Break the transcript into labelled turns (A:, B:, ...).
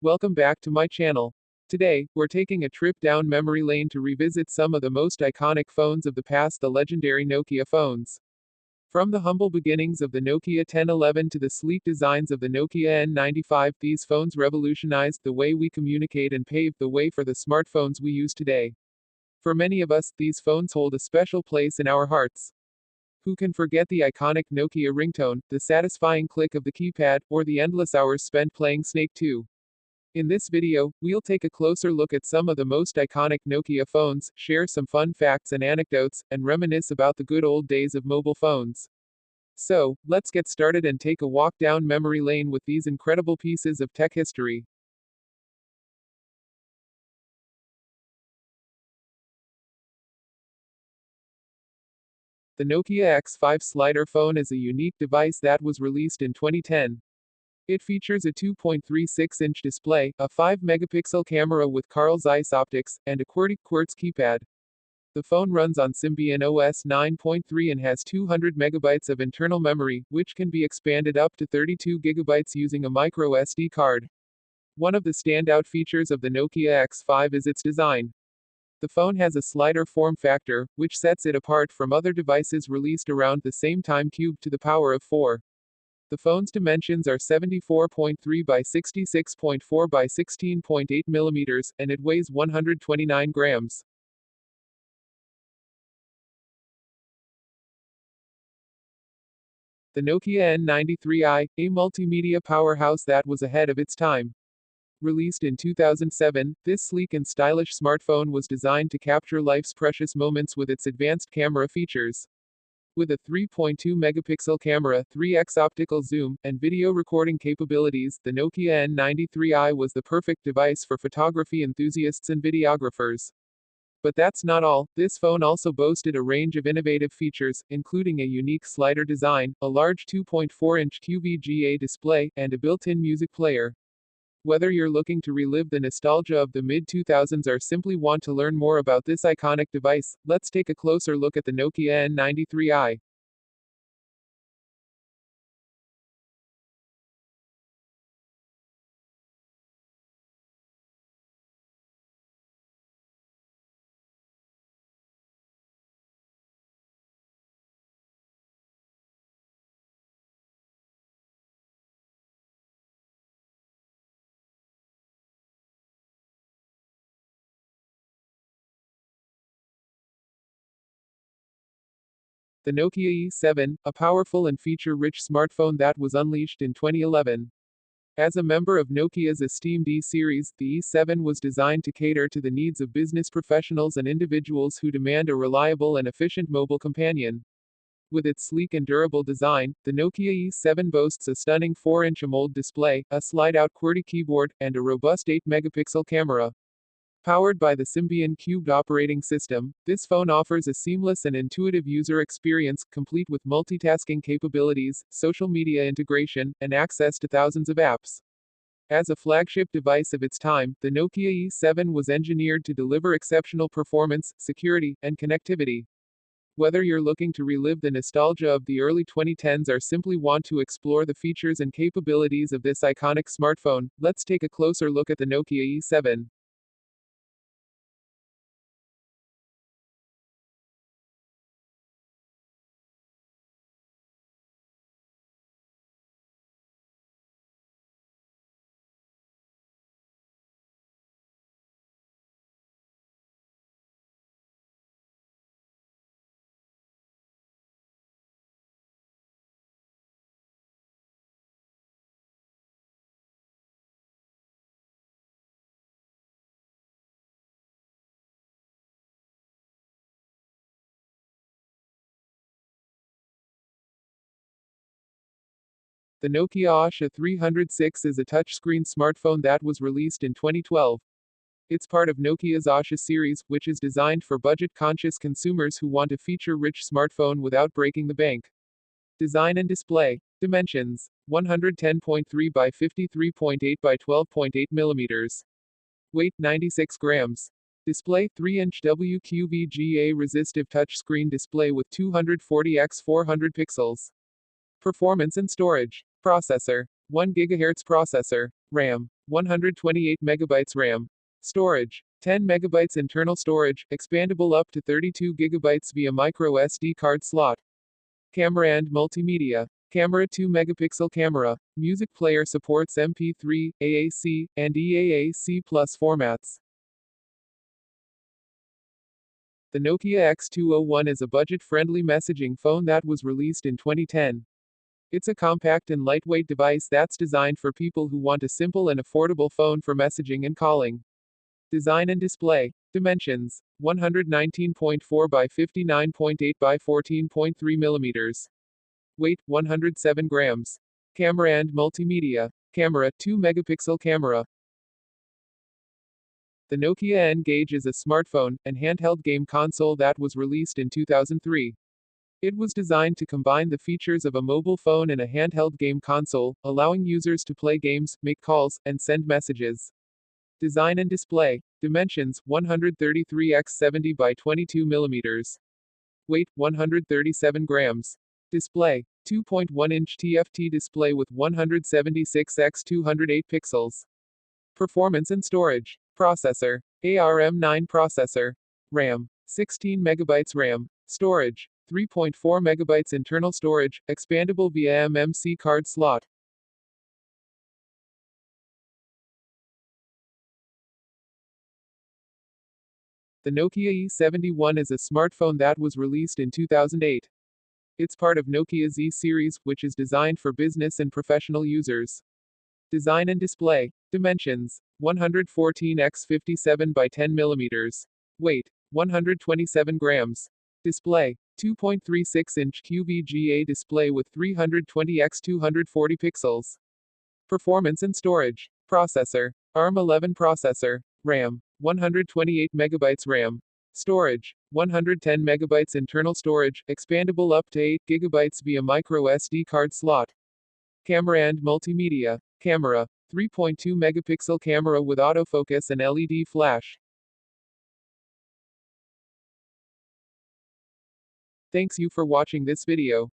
A: Welcome back to my channel. Today, we're taking a trip down memory lane to revisit some of the most iconic phones of the past, the legendary Nokia phones. From the humble beginnings of the Nokia 1011 to the sleek designs of the Nokia N95, these phones revolutionized the way we communicate and paved the way for the smartphones we use today. For many of us, these phones hold a special place in our hearts. Who can forget the iconic Nokia ringtone, the satisfying click of the keypad, or the endless hours spent playing Snake 2? In this video, we'll take a closer look at some of the most iconic Nokia phones, share some fun facts and anecdotes, and reminisce about the good old days of mobile phones. So, let's get started and take a walk down memory lane with these incredible pieces of tech history. The Nokia X5 slider phone is a unique device that was released in 2010. It features a 2.36-inch display, a 5-megapixel camera with Carl Zeiss optics, and a QWERTY quartz keypad. The phone runs on Symbian OS 9.3 and has 200 megabytes of internal memory, which can be expanded up to 32 gigabytes using a micro SD card. One of the standout features of the Nokia X5 is its design. The phone has a slider form factor, which sets it apart from other devices released around the same time, cubed to the power of 4. The phone's dimensions are 74.3 by 66.4 by 16.8 millimeters, and it weighs 129 grams. The Nokia N93i, a multimedia powerhouse that was ahead of its time. Released in 2007, this sleek and stylish smartphone was designed to capture life's precious moments with its advanced camera features. With a 3.2 megapixel camera, 3x optical zoom, and video recording capabilities, the Nokia N93i was the perfect device for photography enthusiasts and videographers. But that's not all. This phone also boasted a range of innovative features, including a unique slider design, a large 2.4-inch QVGA display, and a built-in music player. Whether you're looking to relive the nostalgia of the mid-2000s or simply want to learn more about this iconic device, let's take a closer look at the Nokia N93i. The Nokia E7, a powerful and feature-rich smartphone that was unleashed in 2011. As a member of Nokia's esteemed E-series, the E7 was designed to cater to the needs of business professionals and individuals who demand a reliable and efficient mobile companion. With its sleek and durable design, the Nokia E7 boasts a stunning 4-inch AMOLED display, a slide-out QWERTY keyboard, and a robust 8-megapixel camera. Powered by the Symbian Cubed operating system, this phone offers a seamless and intuitive user experience, complete with multitasking capabilities, social media integration, and access to thousands of apps. As a flagship device of its time, the Nokia E7 was engineered to deliver exceptional performance, security, and connectivity. Whether you're looking to relive the nostalgia of the early 2010s or simply want to explore the features and capabilities of this iconic smartphone, let's take a closer look at the Nokia E7. The Nokia Asha 306 is a touchscreen smartphone that was released in 2012. It's part of Nokia's Asha series, which is designed for budget-conscious consumers who want a feature-rich smartphone without breaking the bank. Design and display. Dimensions: 110.3 by 53.8 by 12.8 millimeters. Weight: 96 grams. Display: 3-inch WQVGA resistive touchscreen display with 240 x 400 pixels. Performance and storage. Processor: 1 GHz processor, RAM, 128 MB RAM. Storage, 10 MB internal storage, expandable up to 32 GB via micro SD card slot. Camera and multimedia. Camera 2 megapixel camera. Music player supports MP3, AAC, and EAAC plus formats. The Nokia X201 is a budget-friendly messaging phone that was released in 2010. It's a compact and lightweight device that's designed for people who want a simple and affordable phone for messaging and calling. Design and display. Dimensions: 119.4 by 59.8 by 14.3 millimeters. Weight: 107 grams. Camera and multimedia. Camera: 2 megapixel camera. The Nokia N-Gage is a smartphone and handheld game console that was released in 2003. It was designed to combine the features of a mobile phone and a handheld game console, allowing users to play games, make calls, and send messages. Design and display. Dimensions: 133 x 70 by 22 millimeters. Weight: 137 grams. Display: 2.1-inch TFT display with 176 x 208 pixels. Performance and storage. Processor: ARM9 processor. RAM: 16 MB RAM. Storage: 3.4 MB internal storage, expandable via MMC card slot. The Nokia E71 is a smartphone that was released in 2008. It's part of Nokia's E series, which is designed for business and professional users. Design and display. Dimensions: 114 x 57 by 10 millimeters. Weight: 127 grams. Display: 2.36-inch QVGA display with 320 x 240 pixels. Performance and storage. Processor: ARM11 processor. RAM: 128 MB RAM. Storage: 110 MB internal storage, expandable up to 8 GB via micro SD card slot. Camera and multimedia. Camera: 3.2 megapixel camera with autofocus and LED flash. Thanks you for watching this video.